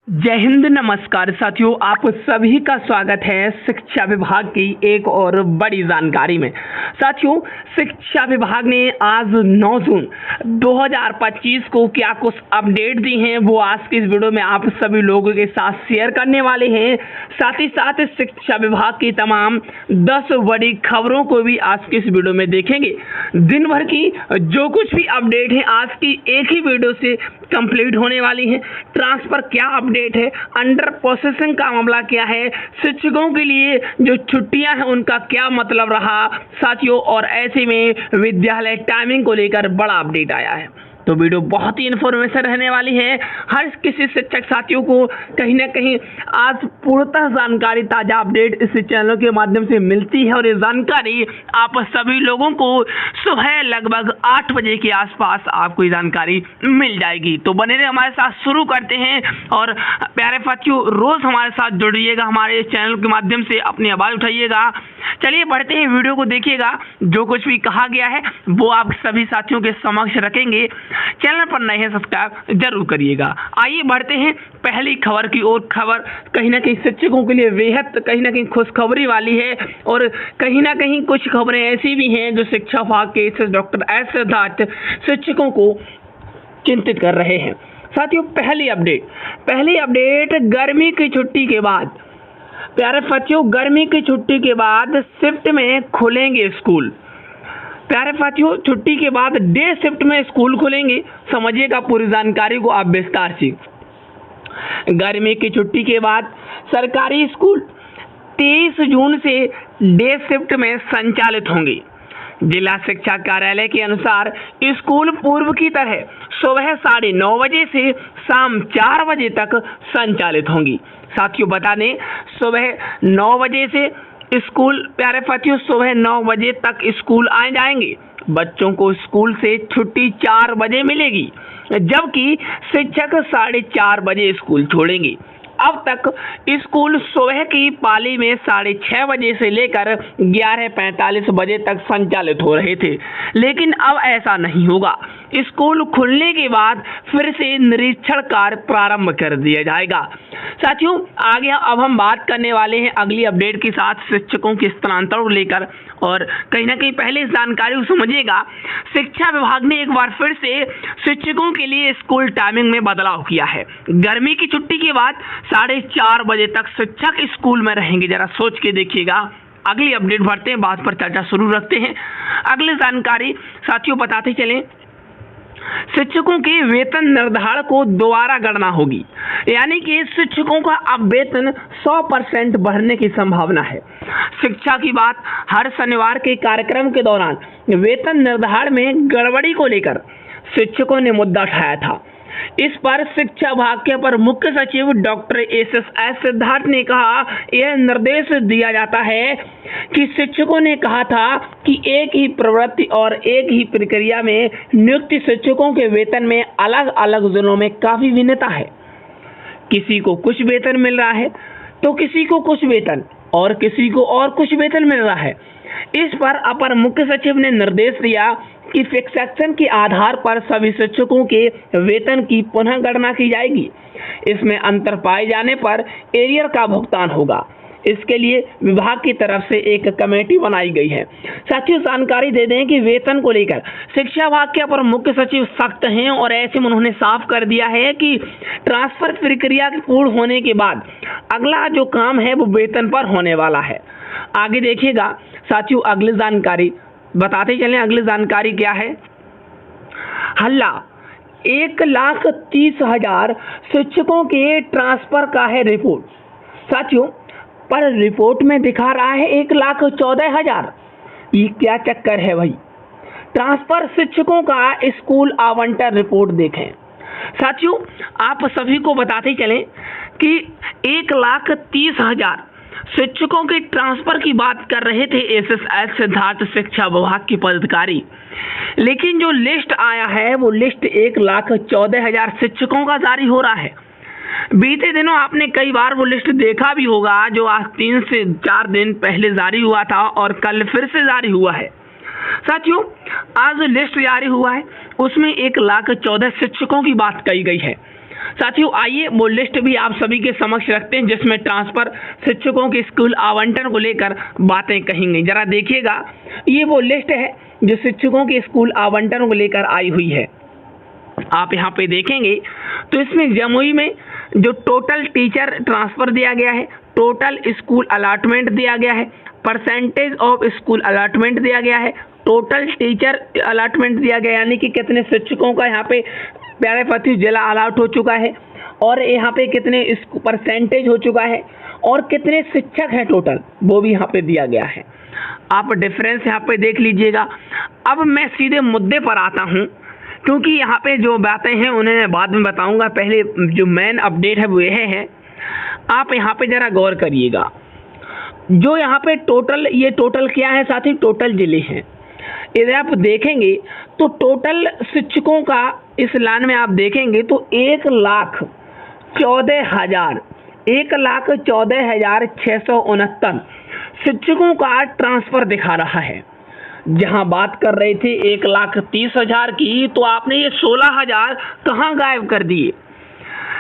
जय हिंद, नमस्कार साथियों। आप सभी का स्वागत है शिक्षा विभाग की एक और बड़ी जानकारी में। साथियों, शिक्षा विभाग ने आज 9 जून 2025 को क्या कुछ अपडेट दी हैं वो आज की इस वीडियो में आप सभी लोगों के साथ शेयर करने वाले हैं। साथ ही साथ शिक्षा विभाग की तमाम 10 बड़ी खबरों को भी आज की इस वीडियो में देखेंगे। दिन भर की जो कुछ भी अपडेट है आज की एक ही वीडियो से कंप्लीट होने वाली है। ट्रांसफर क्या अपडेट है, अंडर प्रोसेसिंग का मामला क्या है, शिक्षकों के लिए जो छुट्टियां हैं उनका क्या मतलब रहा साथियों, और ऐसे में विद्यालय टाइमिंग को लेकर बड़ा अपडेट आया है। तो वीडियो बहुत ही इन्फॉर्मेशन रहने वाली है। हर किसी शिक्षक साथियों को कहीं ना कहीं आज पूर्णतः जानकारी, ताजा अपडेट इस चैनल के माध्यम से मिलती है और ये जानकारी आप सभी लोगों को सुबह लगभग 8 बजे के आसपास आपको ये जानकारी मिल जाएगी। तो बने रहे हमारे साथ, शुरू करते हैं। और प्यारे साथियों, रोज हमारे साथ जुड़िएगा, हमारे चैनल के माध्यम से अपनी आवाज उठाइएगा। चलिए बढ़ते हैं, वीडियो को देखिएगा। जो कुछ भी कहा गया है वो आप सभी साथियों के समक्ष रखेंगे। चैनल पर नए हैं, सब्सक्राइब जरूर करिएगा। आइए बढ़ते हैं पहली खबर की ओर। खबर कहीं ना कहीं शिक्षकों के लिए बेहद कहीं ना कहीं खुशखबरी वाली है, और कहीं ना कहीं कुछ खबरें ऐसी भी हैं जो शिक्षा विभाग के डॉक्टर एस सिद्धार्थ शिक्षकों को चिंतित कर रहे हैं। साथियों, पहली अपडेट गर्मी की छुट्टी के बाद, प्यारे साथियों, गर्मी की छुट्टी के बाद शिफ्ट में खुलेंगे स्कूल। प्यारे साथियों, छुट्टी के बाद डे शिफ्ट में स्कूल खुलेंगे। समझिएगा पूरी जानकारी को आप विस्तार से। गर्मी की छुट्टी के बाद सरकारी स्कूल 23 जून से डे शिफ्ट में संचालित होंगे। जिला शिक्षा कार्यालय के अनुसार स्कूल पूर्व की तरह सुबह 9:30 बजे से शाम 4 बजे तक संचालित होंगी। साथियों, बता दें सुबह 9 बजे से स्कूल, प्यारे साथियों, सुबह 9 बजे तक स्कूल आ जाएंगे। बच्चों को स्कूल से छुट्टी 4 बजे मिलेगी, जबकि शिक्षक 4:30 बजे स्कूल छोड़ेंगे। अब तक स्कूल सुबह की पाली में 6:30 बजे से लेकर 11:45 बजे तक संचालित हो रहे थे, लेकिन अब ऐसा नहीं होगा। स्कूल खुलने के बाद फिर से निरीक्षण कार्य प्रारंभ कर दिया जाएगा। साथियों, आगे अब हम बात करने वाले हैं अगली अपडेट के साथ शिक्षकों के स्थानांतरण को लेकर, और कहीं ना कहीं पहले इस जानकारी को समझिएगा। शिक्षा विभाग ने एक बार फिर से शिक्षकों के लिए स्कूल टाइमिंग में बदलाव किया है। गर्मी की छुट्टी के बाद 4:30 बजे तक शिक्षक स्कूल में रहेंगे। जरा सोच के देखिएगा। अगली अपडेट बढ़ते हैं, बात पर चर्चा शुरू रखते हैं। अगली जानकारी साथियों बताते चलें, शिक्षकों के वेतन निर्धारण को दोबारा गणना होगी, यानी कि शिक्षकों का अब वेतन 100% बढ़ने की संभावना है। शिक्षा की बात, हर शनिवार के कार्यक्रम के दौरान वेतन निर्धारण में गड़बड़ी को लेकर शिक्षकों ने मुद्दा उठाया था। इस पर शिक्षा विभाग के अपर मुख्य सचिव डॉक्टर एस सिद्धार्थ ने कहा, यह निर्देश दिया जाता है कि शिक्षकों ने कहा था कि एक ही प्रवृत्ति और एक ही प्रक्रिया में नियुक्त शिक्षकों के वेतन में अलग अलग जिलों में काफी भिन्नता है। किसी को कुछ वेतन मिल रहा है तो किसी को कुछ वेतन और किसी को और कुछ वेतन मिल रहा है। इस पर अपर मुख्य सचिव ने निर्देश दिया कि फिक्सेशन के आधार पर सभी शिक्षकों के वेतन की पुनः गणना की जाएगी। इसमें अंतर पाए जाने पर एरियर का भुगतान होगा। इसके लिए विभाग की तरफ से एक कमेटी बनाई गई है। साथियों, जानकारी दे दें कि वेतन को लेकर शिक्षा विभाग के अपर मुख्य सचिव सख्त हैं, और ऐसे में उन्होंने साफ कर दिया है कि ट्रांसफर प्रक्रिया पूर्ण होने के बाद अगला जो काम है वो वेतन पर होने वाला है। आगे देखिएगा साथियों, अगली जानकारी बताते चलें। अगली जानकारी क्या है? हल्ला 1,30,000 शिक्षकों के ट्रांसफर का है रिपोर्ट। साथियों, पर रिपोर्ट में दिखा रहा है 1,14,000। ये क्या चक्कर है भाई? ट्रांसफर शिक्षकों का स्कूल आवंटन रिपोर्ट देखें। साथियों, आप सभी को बताते चलें कि 1,30,000 शिक्षकों के ट्रांसफर की बात कर रहे थे एस सिद्धार्थ शिक्षा विभाग के पदाधिकारी, लेकिन जो लिस्ट आया है वो लिस्ट 1,14,000 शिक्षकों का जारी हो रहा है। बीते दिनों आपने कई बार वो लिस्ट देखा भी होगा, जो आज 3 से 4 दिन पहले जारी हुआ था और कल फिर से जारी हुआ है। साथियों, आज लिस्ट जारी हुआ है उसमें 1,14,000 शिक्षकों की बात कही गई है। साथियों आइए वो लिस्ट भी आप सभी के समक्ष रखते हैं जिसमें ट्रांसफर शिक्षकों के स्कूल आवंटन को लेकर बातें कही गई। जरा देखिएगा, ये वो लिस्ट है जो शिक्षकों के स्कूल आवंटन को लेकर आई हुई है। आप यहाँ पे देखेंगे तो इसमें जमुई में जो टोटल टीचर ट्रांसफर दिया गया है, टोटल स्कूल अलॉटमेंट दिया गया है, परसेंटेज ऑफ स्कूल अलॉटमेंट दिया गया है, टोटल टीचर अलॉटमेंट दिया गया, यानी कि कितने शिक्षकों का यहाँ पे प्यारे साथियों जिला अलॉट हो चुका है, और यहाँ पे कितने परसेंटेज हो चुका है, और कितने शिक्षक हैं टोटल, वो भी यहाँ पे दिया गया है। आप डिफरेंस यहाँ पे देख लीजिएगा। अब मैं सीधे मुद्दे पर आता हूँ, क्योंकि यहाँ पे जो बातें हैं उन्हें बाद में बताऊंगा। पहले जो मेन अपडेट है वो यह है, आप यहाँ पे जरा गौर करिएगा। जो यहाँ पे टोटल, ये टोटल क्या है साथी, टोटल जिले हैं। यदि आप देखेंगे तो टोटल शिक्षकों का इस लाइन में आप देखेंगे तो 1,14,669 शिक्षकों का ट्रांसफर दिखा रहा है। जहां बात कर रहे थे 1,30,000 की, तो आपने ये 16,000 कहाँ गायब कर दिए।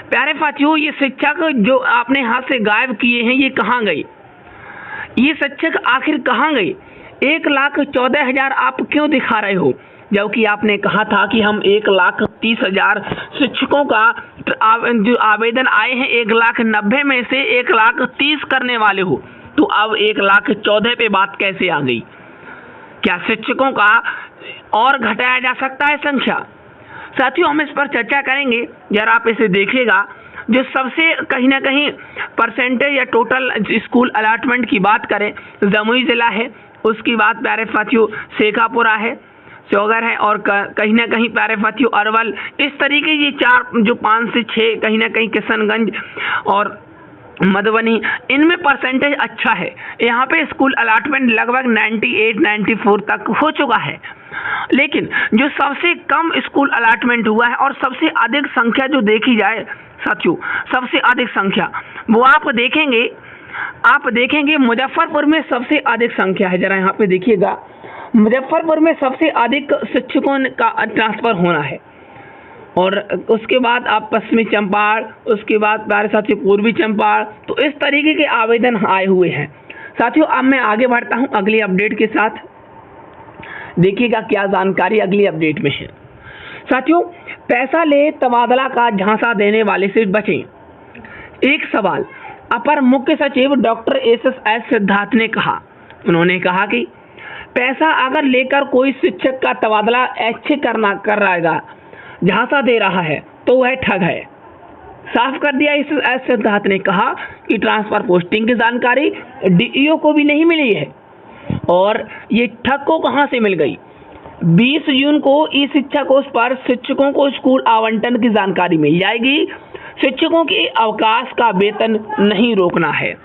प्यारे साथियों, ये शिक्षक जो आपने हाथ से गायब किए हैं, ये कहाँ गए? ये शिक्षक आखिर कहाँ गए? 1,14,000 आप क्यों दिखा रहे हो, जबकि आपने कहा था कि हम 1,30,000 शिक्षकों का जो आवेदन आए हैं 1,90,000 में से 1,30,000 करने वाले हो, तो अब 1,14,000 पे बात कैसे आ गई? क्या शिक्षकों का और घटाया जा सकता है संख्या? साथियों हम इस पर चर्चा करेंगे। जरा आप इसे देखिएगा। जो सबसे कहीं ना कहीं परसेंटेज या टोटल स्कूल अलॉटमेंट की बात करें, जमुई जिला है, उसकी बात प्यारे साथियों शेखापुरा है, चौगर है, और कहीं ना कहीं प्यारे साथियों अरवल। इस तरीके ये 4 जो 5 से 6 कहीं ना कहीं किशनगंज और मधुबनी, इनमें परसेंटेज अच्छा है। यहाँ पे स्कूल अलॉटमेंट लगभग 98-94 तक हो चुका है। लेकिन जो सबसे कम स्कूल अलॉटमेंट हुआ है और सबसे अधिक संख्या जो देखी जाए साथियों, सबसे अधिक संख्या वो आप देखेंगे मुजफ्फरपुर में सबसे अधिक संख्या है। जरा यहाँ पे देखिएगा, मुजफ्फरपुर में सबसे अधिक शिक्षकों का ट्रांसफर होना है, और उसके बाद आप पश्चिमी चंपारण, उसके बाद प्यारे साथियों पूर्वी चंपारण, तो इस तरीके के आवेदन आए हुए हैं। साथियों अब मैं आगे बढ़ता हूं अगली अपडेट के साथ। देखिएगा क्या जानकारी अगली अपडेट में है। साथियों पैसा ले तबादला का झांसा देने वाले से बचें। एक सवाल अपर मुख्य सचिव डॉक्टर एस सिद्धार्थ ने कहा। उन्होंने कहा कि पैसा अगर लेकर कोई शिक्षक का तबादला ऐच्छिक कर रहेगा, झांसा दे रहा है, तो वह ठग है। साफ कर दिया एस सिद्धार्थ ने। कहा कि ट्रांसफर पोस्टिंग की जानकारी डीईओ को भी नहीं मिली है, और ये ठग को कहां से मिल गई? 20 जून को ई शिक्षा कोष पर शिक्षकों को स्कूल आवंटन की जानकारी मिल जाएगी। शिक्षकों के अवकाश का वेतन नहीं रोकना है।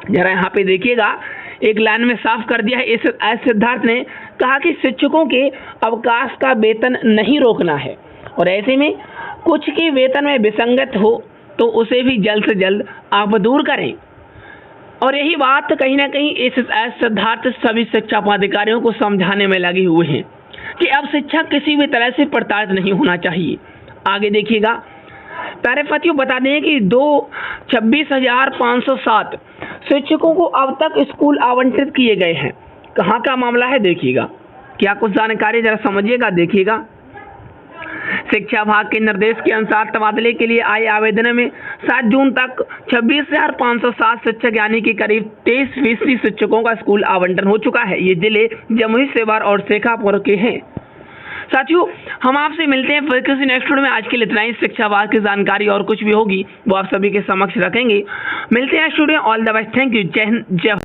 जरा यहाँ पे देखिएगा, एक लाइन में साफ कर दिया है एस सिद्धार्थ ने। कहा कि शिक्षकों के अवकाश का वेतन नहीं रोकना है, और ऐसे में कुछ के वेतन में विसंगत हो तो उसे भी जल्द से जल्द आप दूर करें। और यही बात कहीं ना कहीं एस सिद्धार्थ सभी शिक्षा पदाधिकारियों को समझाने में लगे हुए हैं कि अब शिक्षक किसी भी तरह से प्रताड़ित नहीं होना चाहिए। आगे देखिएगा, प्यारे साथियों बता दें कि 26,507 शिक्षकों को अब तक स्कूल आवंटित किए गए हैं। कहाँ का मामला है देखिएगा, क्या कुछ जानकारी जरा समझिएगा। देखिएगा, शिक्षा विभाग के निर्देश के अनुसार तबादले के लिए आए आवेदन में 7 जून तक 26,507 शिक्षक यानी कि करीब 23% शिक्षकों का स्कूल आवंटन हो चुका है। ये जिले जमुई, सेवार और शेखापुर के हैं। साथियों हम आपसे मिलते हैं फिर किसी नेक्स्ट वीडियो में। आज के लिए इतना ही। शिक्षा विभाग की जानकारी और कुछ भी होगी वो आप सभी के समक्ष रखेंगे। मिलते हैं studio. All the best. Thank you. जय हिंद, जय